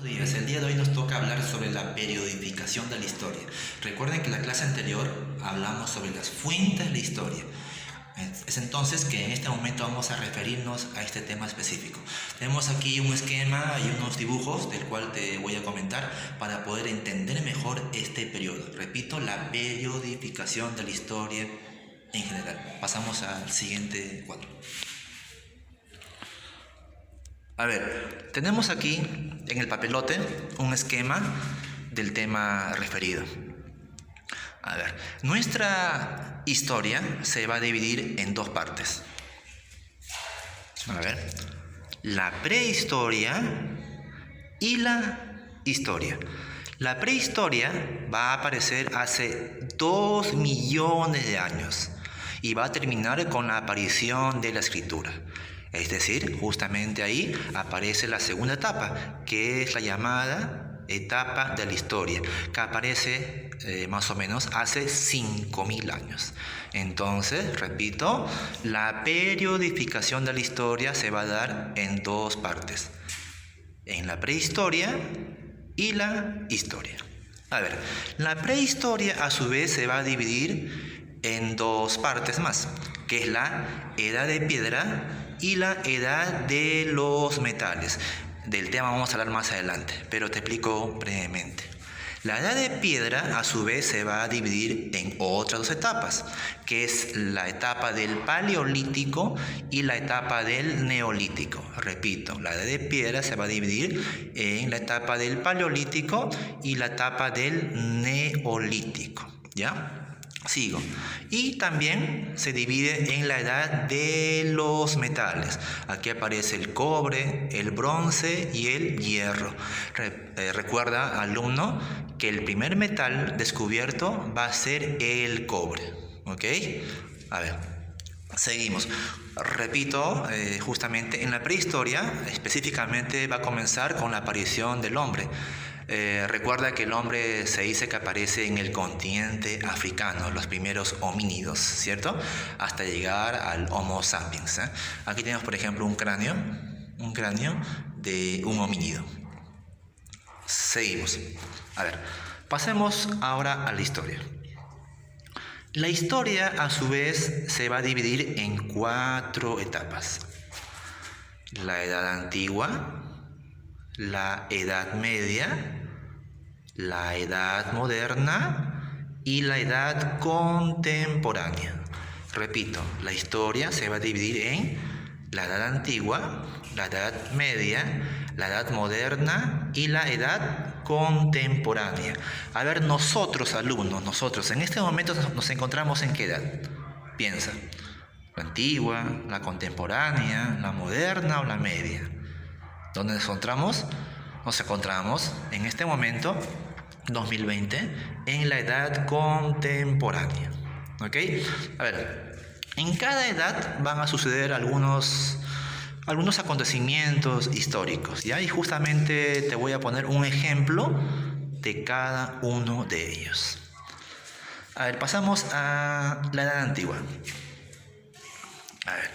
Buenos días. El día de hoy nos toca hablar sobre la periodificación de la historia. Recuerden que en la clase anterior hablamos sobre las fuentes de la historia. Es entonces que en este momento vamos a referirnos a este tema específico. Tenemos aquí un esquema y unos dibujos del cual te voy a comentar para poder entender mejor este periodo. Repito, la periodificación de la historia en general. Pasamos al siguiente cuadro. A ver, tenemos aquí en el papelote un esquema del tema referido. A ver, nuestra historia se va a dividir en dos partes. A ver, la prehistoria y la historia. La prehistoria va a aparecer hace 2 millones de años y va a terminar con la aparición de la escritura. Es decir, justamente ahí aparece la segunda etapa, que es la llamada etapa de la historia, que aparece más o menos hace 5.000 años. Entonces, repito, la periodificación de la historia se va a dar en dos partes, en la prehistoria y la historia. A ver, la prehistoria a su vez se va a dividir en dos partes más, que es la edad de piedra y la edad de los metales. Del tema vamos a hablar más adelante, pero te explico brevemente. La edad de piedra a su vez se va a dividir en otras dos etapas, que es la etapa del paleolítico y la etapa del neolítico. Repito, la edad de piedra se va a dividir en la etapa del paleolítico y la etapa del neolítico, ¿ya? Sigo. Y también se divide en la edad de los metales. Aquí aparece el cobre, el bronce y el hierro. Recuerda, alumno, que el primer metal descubierto va a ser el cobre. ¿Ok? A ver, seguimos. Repito, justamente en la prehistoria, específicamente va a comenzar con la aparición del hombre. Recuerda que el hombre se dice que aparece en el continente africano, los primeros homínidos, ¿cierto? Hasta llegar al Homo sapiens. Aquí tenemos, por ejemplo, un cráneo de un homínido. Seguimos. A ver, pasemos ahora a la historia. La historia, a su vez, se va a dividir en 4 etapas. La Edad Antigua, la Edad Media, la Edad Moderna y la Edad Contemporánea. Repito, la historia se va a dividir en la Edad Antigua, la Edad Media, la Edad Moderna y la Edad Contemporánea. A ver, nosotros alumnos, nosotros en este momento nos encontramos en qué edad. Piensa, la antigua, la contemporánea, la moderna o la media. ¿Dónde nos encontramos? Nos encontramos en este momento, 2020, en la edad contemporánea. ¿Ok? A ver, en cada edad van a suceder algunos acontecimientos históricos, ¿ya? Y justamente te voy a poner un ejemplo de cada uno de ellos. A ver, pasamos a la edad antigua. A ver,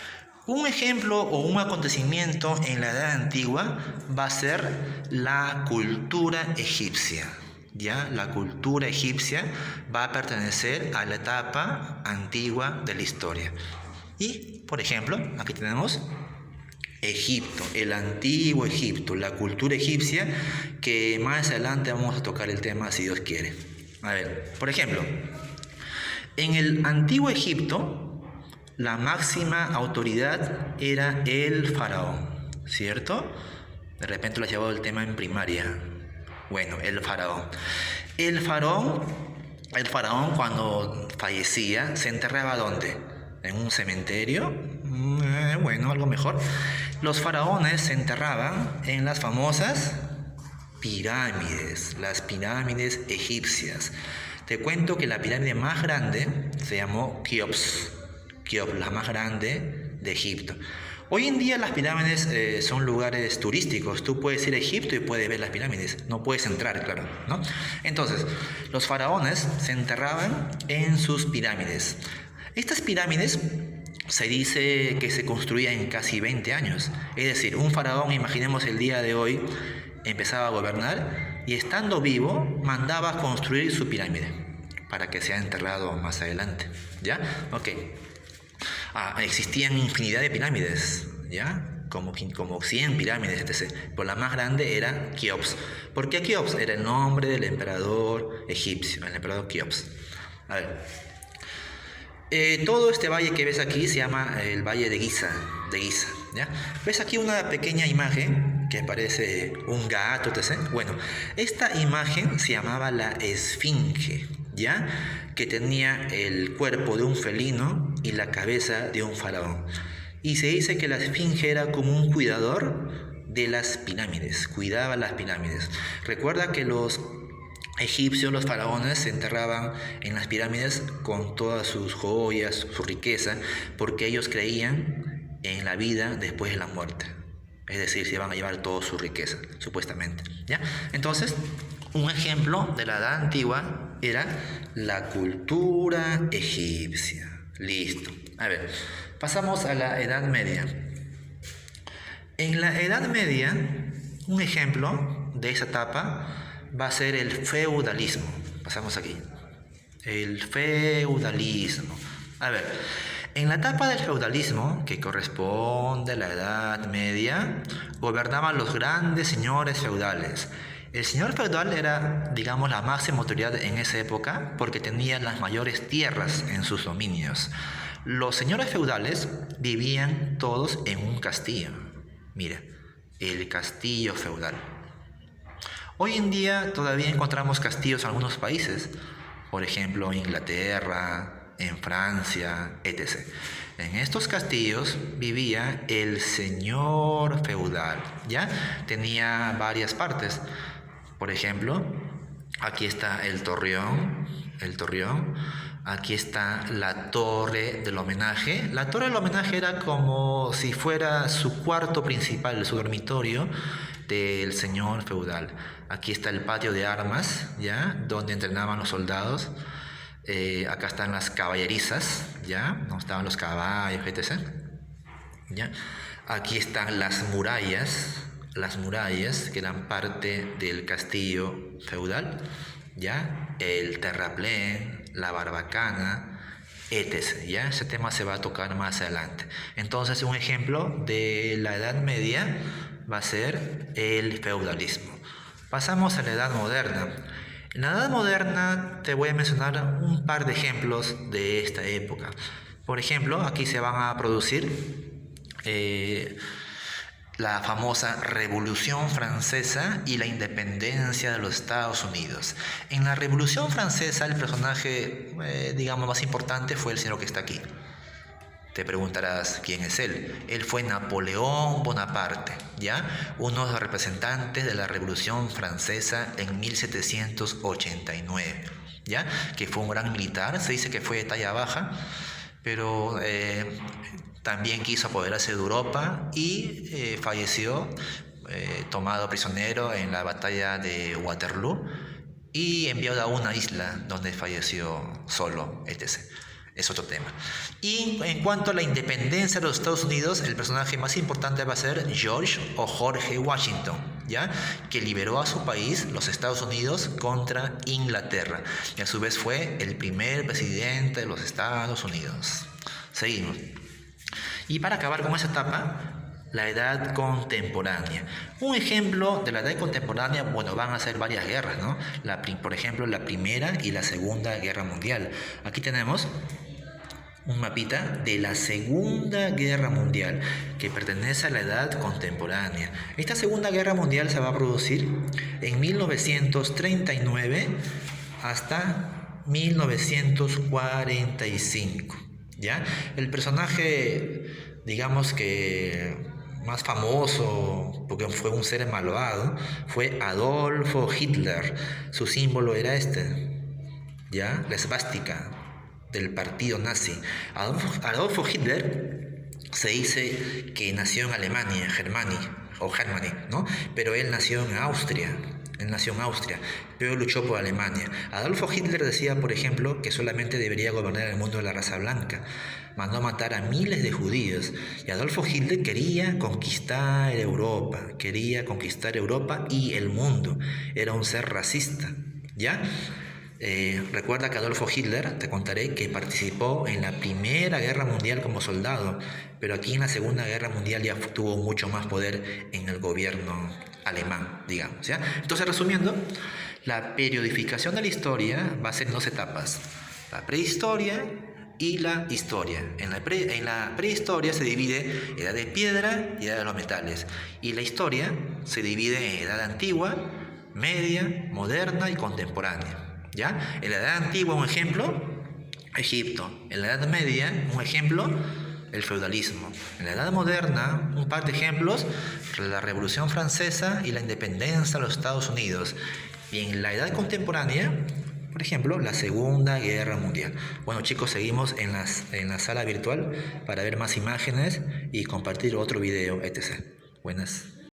un ejemplo o un acontecimiento en la edad antigua va a ser la cultura egipcia. ¿Ya? La cultura egipcia va a pertenecer a la etapa antigua de la historia. Y, por ejemplo, aquí tenemos Egipto, el antiguo Egipto, la cultura egipcia, que más adelante vamos a tocar el tema si Dios quiere. A ver, por ejemplo, en el antiguo Egipto, la máxima autoridad era el faraón, ¿cierto? De repente lo has llevado el tema en primaria. Bueno, el faraón. El faraón cuando fallecía, ¿se enterraba dónde? ¿En un cementerio? Bueno, algo mejor. Los faraones se enterraban en las famosas pirámides, las pirámides egipcias. Te cuento que la pirámide más grande se llamó Keops, la más grande de Egipto. Hoy en día las pirámides son lugares turísticos. Tú puedes ir a Egipto y puedes ver las pirámides. No puedes entrar, claro, ¿no? Entonces, los faraones se enterraban en sus pirámides. Estas pirámides se dice que se construían en casi 20 años. Es decir, un faraón, imaginemos el día de hoy, empezaba a gobernar y estando vivo mandaba construir su pirámide para que sea enterrado más adelante, ¿ya? Ok. Existían infinidad de pirámides, ¿ya? Como 100 pirámides, etc. Pero la más grande era Keops. ¿Por qué Keops? Era el nombre del emperador egipcio, el emperador Keops. A ver. Todo este valle que ves aquí se llama el Valle de Giza, ¿ya? ¿Ves aquí una pequeña imagen que parece un gato, etc.? Bueno, esta imagen se llamaba la Esfinge, ¿ya? Que tenía el cuerpo de un felino y la cabeza de un faraón. Y se dice que la Esfinge era como un cuidador de las pirámides, cuidaba las pirámides. Recuerda que los egipcios, los faraones, se enterraban en las pirámides con todas sus joyas, su riqueza, porque ellos creían en la vida después de la muerte. Es decir, se iban a llevar toda su riqueza, supuestamente, ¿ya? Entonces, un ejemplo de la edad antigua era la cultura egipcia. Listo. A ver, pasamos a la Edad Media. En la Edad Media, un ejemplo de esa etapa va a ser el feudalismo. Pasamos aquí. El feudalismo. A ver, en la etapa del feudalismo, que corresponde a la Edad Media, gobernaban los grandes señores feudales. El señor feudal era, digamos, la máxima autoridad en esa época porque tenía las mayores tierras en sus dominios. Los señores feudales vivían todos en un castillo. Mira, el castillo feudal. Hoy en día todavía encontramos castillos en algunos países, por ejemplo Inglaterra, en Francia, etc. En estos castillos vivía el señor feudal, ¿ya? Tenía varias partes. Por ejemplo, aquí está el torreón, aquí está la torre del homenaje. La torre del homenaje era como si fuera su cuarto principal, su dormitorio del señor feudal. Aquí está el patio de armas, ¿ya? Donde entrenaban los soldados. Acá están las caballerizas, ¿ya? No estaban los caballos, etc. ¿Ya? Aquí están las murallas, que eran parte del castillo feudal, ¿ya? El terraplén, la barbacana, etc. ¿Ya? Ese tema se va a tocar más adelante. Entonces, un ejemplo de la Edad Media va a ser el feudalismo. Pasamos a la Edad Moderna. En la Edad Moderna te voy a mencionar un par de ejemplos de esta época. Por ejemplo, aquí se van a producir la famosa Revolución Francesa y la independencia de los Estados Unidos. En la Revolución Francesa el personaje, digamos, más importante fue el señor que está aquí. Te preguntarás quién es él. Él fue Napoleón Bonaparte, ¿ya? Uno de los representantes de la Revolución Francesa en 1789, ¿ya? Que fue un gran militar. Se dice que fue de talla baja, pero también quiso apoderarse de Europa y falleció tomado prisionero en la batalla de Waterloo y enviado a una isla donde falleció solo, etc. Es otro tema. Y en cuanto a la independencia de los Estados Unidos, el personaje más importante va a ser George o Jorge Washington, ¿ya? Que liberó a su país, los Estados Unidos, contra Inglaterra. Y a su vez fue el primer presidente de los Estados Unidos. Seguimos. Y para acabar con esa etapa, la edad contemporánea. Un ejemplo de la edad contemporánea, bueno, van a ser varias guerras, ¿no? Por ejemplo, la Primera y la Segunda Guerra Mundial. Aquí tenemos un mapita de la Segunda Guerra Mundial que pertenece a la edad contemporánea. Esta Segunda Guerra Mundial se va a producir en 1939 hasta 1945, ¿ya? El personaje, digamos que más famoso, porque fue un ser malvado, fue Adolfo Hitler. Su símbolo era este, ¿ya? La esvástica del partido nazi. Adolfo Hitler se dice que nació en Alemania, Germany, ¿no? Pero él nació en Austria, Él nació en Austria, pero luchó por Alemania. Adolfo Hitler decía, por ejemplo, que solamente debería gobernar el mundo de la raza blanca. Mandó a matar a miles de judíos. Y Adolfo Hitler quería conquistar Europa y el mundo. Era un ser racista, ¿ya? Recuerda que Adolfo Hitler, te contaré, que participó en la Primera Guerra Mundial como soldado, pero aquí en la Segunda Guerra Mundial ya tuvo mucho más poder en el gobierno alemán, digamos, ¿ya? Entonces, resumiendo, la periodificación de la historia va a ser en dos etapas: la prehistoria y la historia. En la prehistoria se divide edad de piedra y edad de los metales, y la historia se divide en edad antigua, media, moderna y contemporánea. ¿Ya? En la edad antigua, un ejemplo, Egipto. En la edad media, un ejemplo, el feudalismo. En la edad moderna, un par de ejemplos, la Revolución Francesa y la independencia de los Estados Unidos. Y en la edad contemporánea, por ejemplo, la Segunda Guerra Mundial. Bueno, chicos, seguimos en la sala virtual para ver más imágenes y compartir otro video, etc. Buenas.